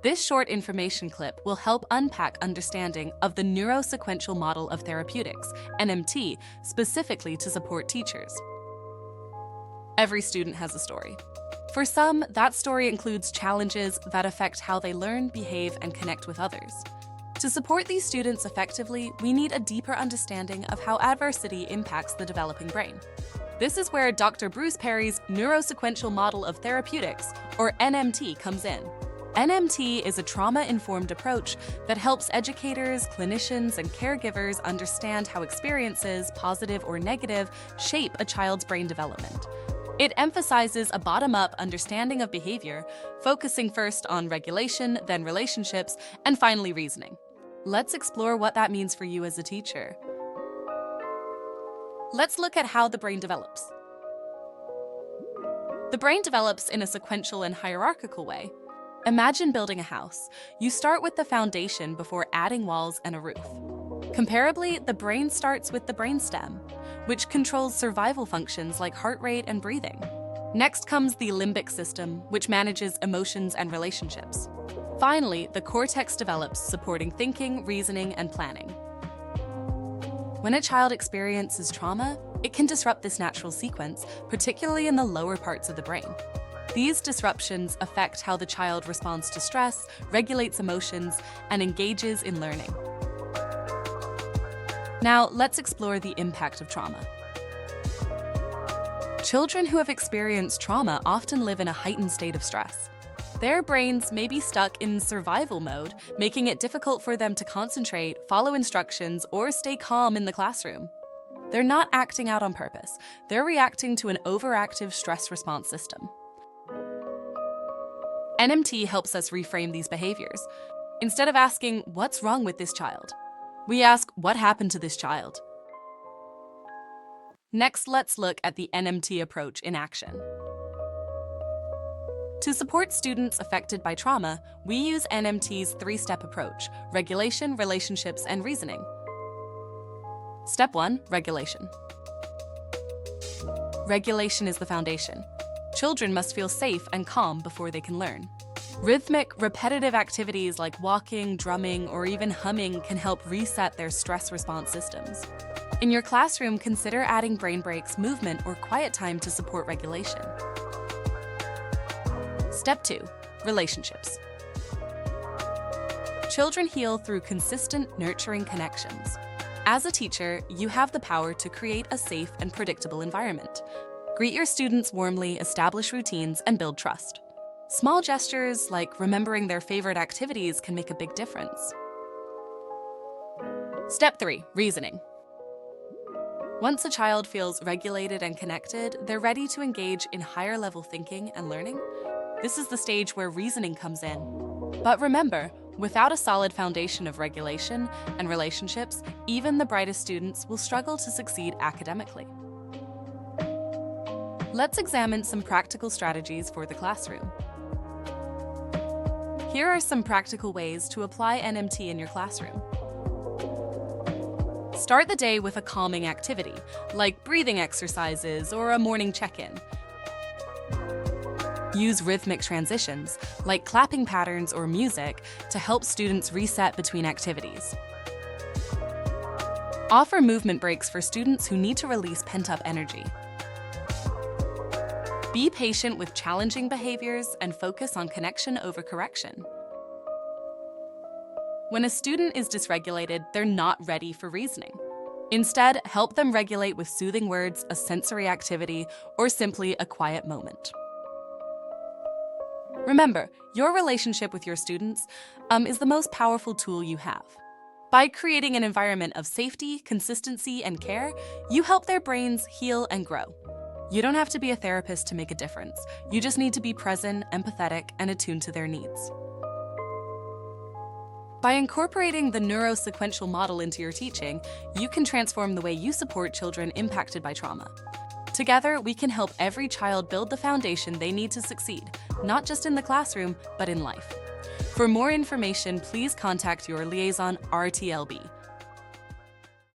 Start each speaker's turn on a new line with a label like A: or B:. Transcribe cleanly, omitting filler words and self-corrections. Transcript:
A: This short information clip will help unpack understanding of the Neurosequential Model of Therapeutics, NMT, specifically to support teachers. Every student has a story. For some, that story includes challenges that affect how they learn, behave, and connect with others. To support these students effectively, we need a deeper understanding of how adversity impacts the developing brain. This is where Dr. Bruce Perry's Neurosequential Model of Therapeutics, or NMT, comes in. NMT is a trauma-informed approach that helps educators, clinicians, and caregivers understand how experiences, positive or negative, shape a child's brain development. It emphasizes a bottom-up understanding of behavior, focusing first on regulation, then relationships, and finally reasoning. Let's explore what that means for you as a teacher. Let's look at how the brain develops. The brain develops in a sequential and hierarchical way. Imagine building a house. You start with the foundation before adding walls and a roof. Comparably, the brain starts with the brainstem, which controls survival functions like heart rate and breathing. Next comes the limbic system, which manages emotions and relationships. Finally, the cortex develops, supporting thinking, reasoning, and planning. When a child experiences trauma, it can disrupt this natural sequence, particularly in the lower parts of the brain. These disruptions affect how the child responds to stress, regulates emotions, and engages in learning. Now, let's explore the impact of trauma. Children who have experienced trauma often live in a heightened state of stress. Their brains may be stuck in survival mode, making it difficult for them to concentrate, follow instructions, or stay calm in the classroom. They're not acting out on purpose. They're reacting to an overactive stress response system. NMT helps us reframe these behaviors. Instead of asking, "What's wrong with this child?" we ask, "What happened to this child?" Next, let's look at the NMT approach in action. To support students affected by trauma, we use NMT's three-step approach: regulation, relationships, and reasoning. Step 1, regulation. Regulation is the foundation. Children must feel safe and calm before they can learn. Rhythmic, repetitive activities like walking, drumming, or even humming can help reset their stress response systems. In your classroom, consider adding brain breaks, movement, or quiet time to support regulation. Step 2, relationships. Children heal through consistent, nurturing connections. As a teacher, you have the power to create a safe and predictable environment. Greet your students warmly, establish routines, and build trust. Small gestures like remembering their favorite activities can make a big difference. Step 3, reasoning. Once a child feels regulated and connected, they're ready to engage in higher-level thinking and learning. This is the stage where reasoning comes in. But remember, without a solid foundation of regulation and relationships, even the brightest students will struggle to succeed academically. Let's examine some practical strategies for the classroom. Here are some practical ways to apply NMT in your classroom. Start the day with a calming activity, like breathing exercises or a morning check-in. Use rhythmic transitions, like clapping patterns or music, to help students reset between activities. Offer movement breaks for students who need to release pent-up energy. Be patient with challenging behaviors and focus on connection over correction. When a student is dysregulated, they're not ready for reasoning. Instead, help them regulate with soothing words, a sensory activity, or simply a quiet moment. Remember, your relationship with your students is the most powerful tool you have. By creating an environment of safety, consistency, and care, you help their brains heal and grow. You don't have to be a therapist to make a difference. You just need to be present, empathetic, and attuned to their needs. By incorporating the neurosequential model into your teaching, you can transform the way you support children impacted by trauma. Together, we can help every child build the foundation they need to succeed, not just in the classroom, but in life. For more information, please contact your liaison RTLB.